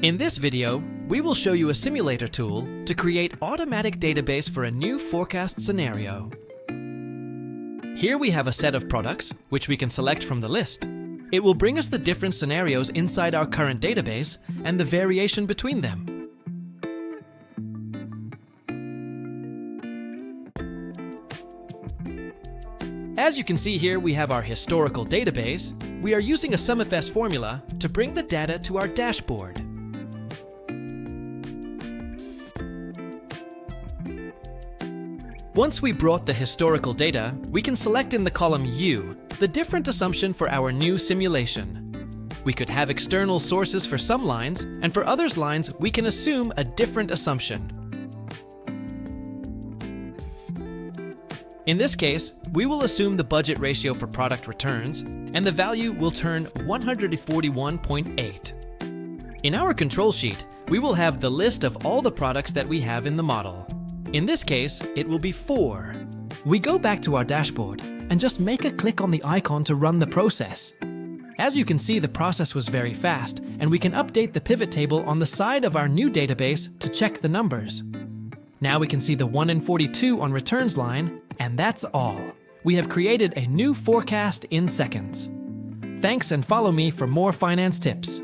In this video, we will show you a simulator tool to create automatic database for a new forecast scenario. Here we have a set of products, which we can select from the list. It will bring us the different scenarios inside our current database and the variation between them. As you can see here, we have our historical database. We are using a SumFS formula to bring the data to our dashboard. Once we brought the historical data, we can select in the column U the different assumption for our new simulation. We could have external sources for some lines, and for others lines we can assume a different assumption. In this case, we will assume the budget ratio for product returns, and the value will turn 141.8. In our control sheet, we will have the list of all the products that we have in the model. In this case, it will be 4. We go back to our dashboard and just make a click on the icon to run the process. As you can see, the process was very fast, and we can update the pivot table on the side of our new database to check the numbers. Now we can see the 1 in 42 on returns line, and that's all. We have created a new forecast in seconds. Thanks, and follow me for more finance tips.